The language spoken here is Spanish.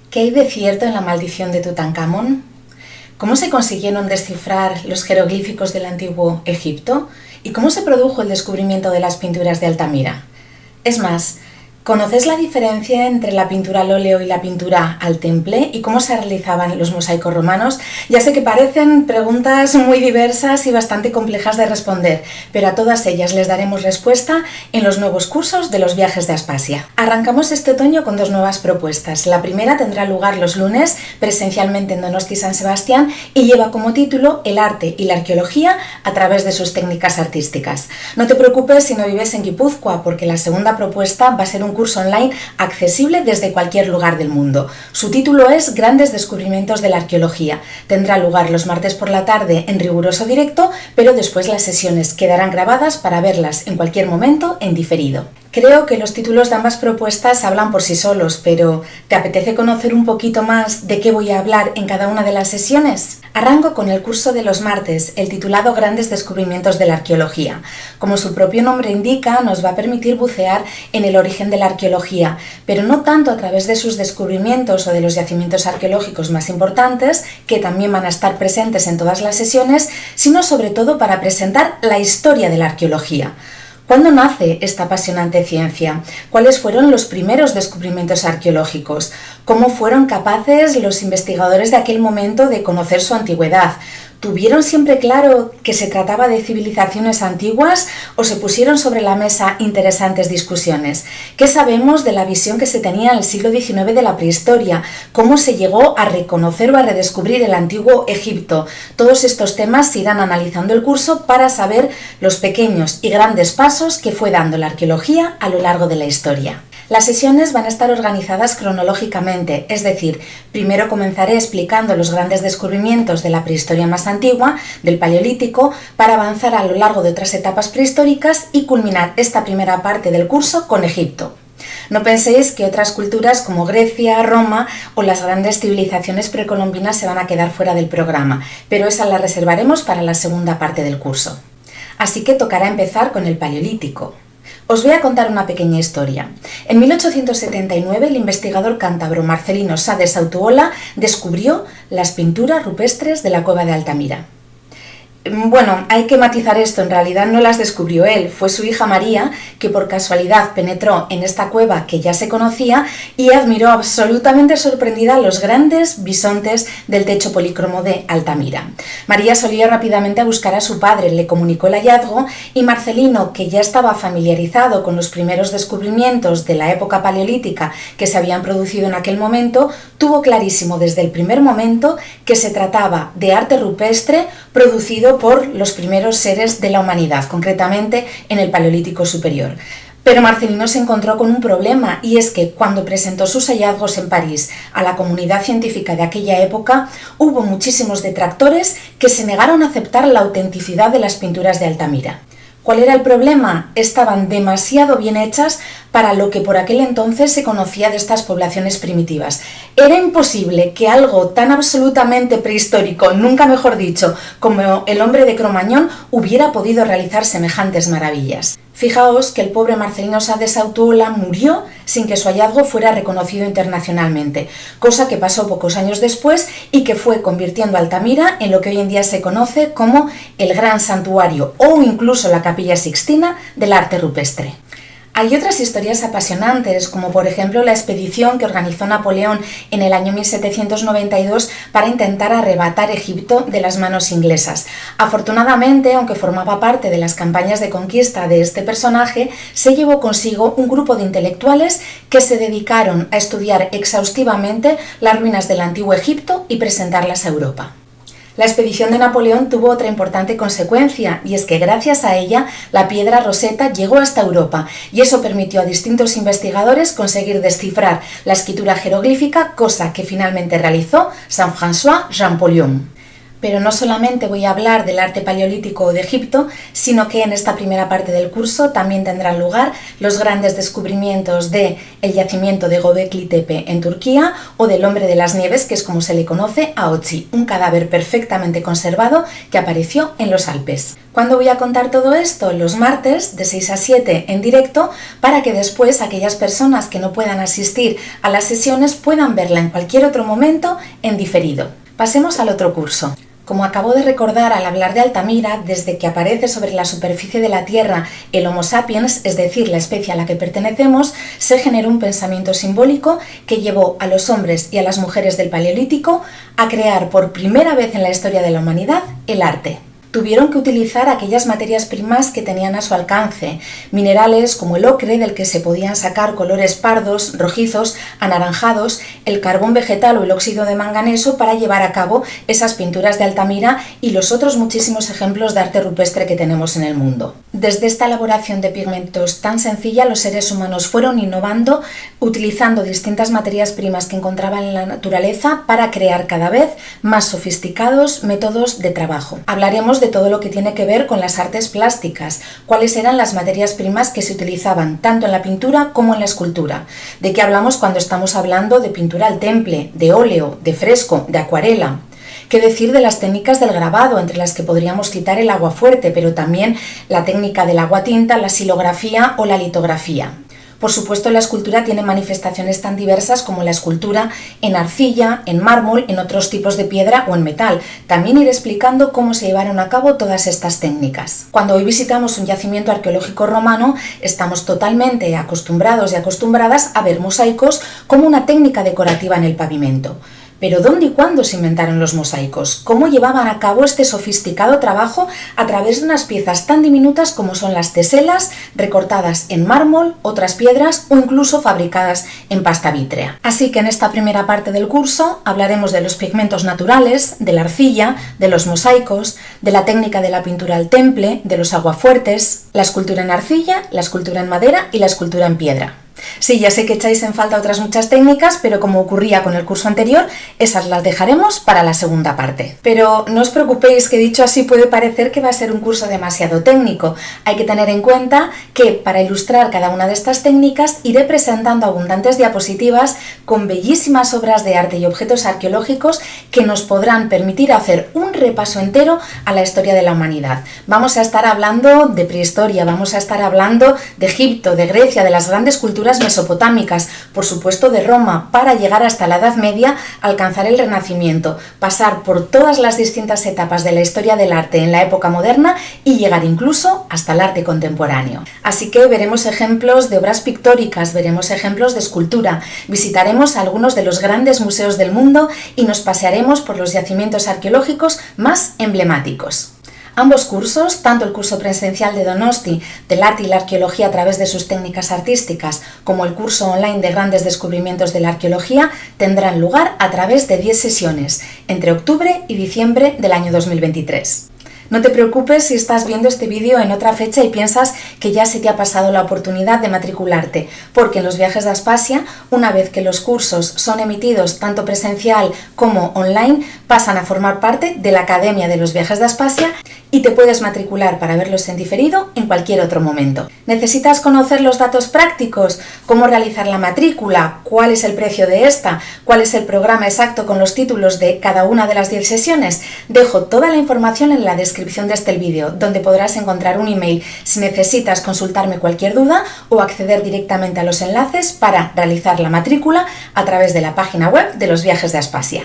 ¿Qué hay de cierto en la maldición de Tutankamón? ¿Cómo se consiguieron descifrar los jeroglíficos del antiguo Egipto? ¿Y cómo se produjo el descubrimiento de las pinturas de Altamira? Es más, ¿conocéis la diferencia entre la pintura al óleo y la pintura al temple? ¿Y cómo se realizaban los mosaicos romanos? Ya sé que parecen preguntas muy diversas y bastante complejas de responder, pero a todas ellas les daremos respuesta en los nuevos cursos de los viajes de Aspasia. Arrancamos este otoño con dos nuevas propuestas. La primera tendrá lugar los lunes, presencialmente en Donosti San Sebastián, y lleva como título El arte y la arqueología a través de sus técnicas artísticas. No te preocupes si no vives en Guipúzcoa, porque la segunda propuesta va a ser un curso online accesible desde cualquier lugar del mundo. Su título es Grandes descubrimientos de la arqueología. Tendrá lugar los martes por la tarde en riguroso directo, pero después las sesiones quedarán grabadas para verlas en cualquier momento en diferido. Creo que los títulos de ambas propuestas hablan por sí solos, pero ¿te apetece conocer un poquito más de qué voy a hablar en cada una de las sesiones? Arranco con el curso de los martes, el titulado Grandes descubrimientos de la arqueología. Como su propio nombre indica, nos va a permitir bucear en el origen de la arqueología, pero no tanto a través de sus descubrimientos o de los yacimientos arqueológicos más importantes, que también van a estar presentes en todas las sesiones, sino sobre todo para presentar la historia de la arqueología. ¿Cuándo nace esta apasionante ciencia? ¿Cuáles fueron los primeros descubrimientos arqueológicos? ¿Cómo fueron capaces los investigadores de aquel momento de conocer su antigüedad? ¿Tuvieron siempre claro que se trataba de civilizaciones antiguas o se pusieron sobre la mesa interesantes discusiones? ¿Qué sabemos de la visión que se tenía en el siglo XIX de la prehistoria? ¿Cómo se llegó a reconocer o a redescubrir el antiguo Egipto? Todos estos temas se irán analizando el curso para saber los pequeños y grandes pasos que fue dando la arqueología a lo largo de la historia. Las sesiones van a estar organizadas cronológicamente, es decir, primero comenzaré explicando los grandes descubrimientos de la prehistoria más antigua, del Paleolítico, para avanzar a lo largo de otras etapas prehistóricas y culminar esta primera parte del curso con Egipto. No penséis que otras culturas como Grecia, Roma o las grandes civilizaciones precolombinas se van a quedar fuera del programa, pero esa la reservaremos para la segunda parte del curso. Así que tocará empezar con el Paleolítico. Os voy a contar una pequeña historia. En 1879 el investigador cántabro Marcelino Sá de Sautuola descubrió las pinturas rupestres de la cueva de Altamira. Bueno, hay que matizar esto, en realidad no las descubrió él, fue su hija María que por casualidad penetró en esta cueva que ya se conocía y admiró absolutamente sorprendida los grandes bisontes del techo polícromo de Altamira. María salió rápidamente a buscar a su padre, le comunicó el hallazgo y Marcelino, que ya estaba familiarizado con los primeros descubrimientos de la época paleolítica que se habían producido en aquel momento, tuvo clarísimo desde el primer momento que se trataba de arte rupestre producido por los primeros seres de la humanidad, concretamente en el Paleolítico Superior. Pero Marcelino se encontró con un problema y es que cuando presentó sus hallazgos en París a la comunidad científica de aquella época, hubo muchísimos detractores que se negaron a aceptar la autenticidad de las pinturas de Altamira. ¿Cuál era el problema? Estaban demasiado bien hechas para lo que por aquel entonces se conocía de estas poblaciones primitivas. Era imposible que algo tan absolutamente prehistórico, nunca mejor dicho, como el hombre de Cromañón, hubiera podido realizar semejantes maravillas. Fijaos que el pobre Marcelino Sá de Sautuola murió sin que su hallazgo fuera reconocido internacionalmente, cosa que pasó pocos años después y que fue convirtiendo a Altamira en lo que hoy en día se conoce como el Gran Santuario o incluso la Capilla Sixtina del arte rupestre. Hay otras historias apasionantes, como por ejemplo la expedición que organizó Napoleón en el año 1792 para intentar arrebatar Egipto de las manos inglesas. Afortunadamente, aunque formaba parte de las campañas de conquista de este personaje, se llevó consigo un grupo de intelectuales que se dedicaron a estudiar exhaustivamente las ruinas del antiguo Egipto y presentarlas a Europa. La expedición de Napoleón tuvo otra importante consecuencia, y es que gracias a ella la piedra Rosetta llegó hasta Europa, y eso permitió a distintos investigadores conseguir descifrar la escritura jeroglífica, cosa que finalmente realizó Saint François Champollion. Pero no solamente voy a hablar del arte paleolítico de Egipto, sino que en esta primera parte del curso también tendrán lugar los grandes descubrimientos del yacimiento de Göbekli Tepe en Turquía o del Hombre de las Nieves, que es como se le conoce a Otzi, un cadáver perfectamente conservado que apareció en los Alpes. ¿Cuándo voy a contar todo esto? Los martes de 6 a 7 en directo, para que después aquellas personas que no puedan asistir a las sesiones puedan verla en cualquier otro momento en diferido. Pasemos al otro curso. Como acabo de recordar al hablar de Altamira, desde que aparece sobre la superficie de la Tierra el Homo sapiens, es decir, la especie a la que pertenecemos, se generó un pensamiento simbólico que llevó a los hombres y a las mujeres del Paleolítico a crear por primera vez en la historia de la humanidad el arte. Tuvieron que utilizar aquellas materias primas que tenían a su alcance, minerales como el ocre, del que se podían sacar colores pardos, rojizos, anaranjados, el carbón vegetal o el óxido de manganeso para llevar a cabo esas pinturas de Altamira y los otros muchísimos ejemplos de arte rupestre que tenemos en el mundo. Desde esta elaboración de pigmentos tan sencilla, los seres humanos fueron innovando, utilizando distintas materias primas que encontraban en la naturaleza para crear cada vez más sofisticados métodos de trabajo. Hablaremos de todo lo que tiene que ver con las artes plásticas, cuáles eran las materias primas que se utilizaban tanto en la pintura como en la escultura, de qué hablamos cuando estamos hablando de pintura al temple, de óleo, de fresco, de acuarela. ¿Qué decir de las técnicas del grabado, entre las que podríamos citar el aguafuerte, pero también la técnica del aguatinta, la silografía o la litografía? Por supuesto, la escultura tiene manifestaciones tan diversas como la escultura en arcilla, en mármol, en otros tipos de piedra o en metal. También iré explicando cómo se llevaron a cabo todas estas técnicas. Cuando hoy visitamos un yacimiento arqueológico romano, estamos totalmente acostumbrados y acostumbradas a ver mosaicos como una técnica decorativa en el pavimento. Pero ¿dónde y cuándo se inventaron los mosaicos? ¿Cómo llevaban a cabo este sofisticado trabajo a través de unas piezas tan diminutas como son las teselas, recortadas en mármol, otras piedras o incluso fabricadas en pasta vítrea? Así que en esta primera parte del curso hablaremos de los pigmentos naturales, de la arcilla, de los mosaicos, de la técnica de la pintura al temple, de los aguafuertes, la escultura en arcilla, la escultura en madera y la escultura en piedra. Sí, ya sé que echáis en falta otras muchas técnicas, pero como ocurría con el curso anterior, esas las dejaremos para la segunda parte. Pero no os preocupéis, que dicho así puede parecer que va a ser un curso demasiado técnico. Hay que tener en cuenta que para ilustrar cada una de estas técnicas iré presentando abundantes diapositivas con bellísimas obras de arte y objetos arqueológicos que nos podrán permitir hacer un repaso entero a la historia de la humanidad. Vamos a estar hablando de prehistoria, vamos a estar hablando de Egipto, de Grecia, de las grandes culturas mesopotámicas, por supuesto de Roma, para llegar hasta la Edad Media, alcanzar el Renacimiento, pasar por todas las distintas etapas de la historia del arte en la época moderna y llegar incluso hasta el arte contemporáneo. Así que veremos ejemplos de obras pictóricas, veremos ejemplos de escultura, visitaremos algunos de los grandes museos del mundo y nos pasearemos por los yacimientos arqueológicos más emblemáticos. Ambos cursos, tanto el curso presencial de Donosti del arte y la arqueología a través de sus técnicas artísticas, como el curso online de grandes descubrimientos de la arqueología, tendrán lugar a través de 10 sesiones, entre octubre y diciembre del año 2023. No te preocupes si estás viendo este vídeo en otra fecha y piensas que ya se te ha pasado la oportunidad de matricularte, porque en los viajes de Aspasia, una vez que los cursos son emitidos tanto presencial como online, pasan a formar parte de la Academia de los Viajes de Aspasia y te puedes matricular para verlos en diferido en cualquier otro momento. ¿Necesitas conocer los datos prácticos? ¿Cómo realizar la matrícula? ¿Cuál es el precio de esta? ¿Cuál es el programa exacto con los títulos de cada una de las 10 sesiones? Dejo toda la información en la descripción de este vídeo, donde podrás encontrar un email si necesitas consultarme cualquier duda o acceder directamente a los enlaces para realizar la matrícula a través de la página web de los Viajes de Aspasia.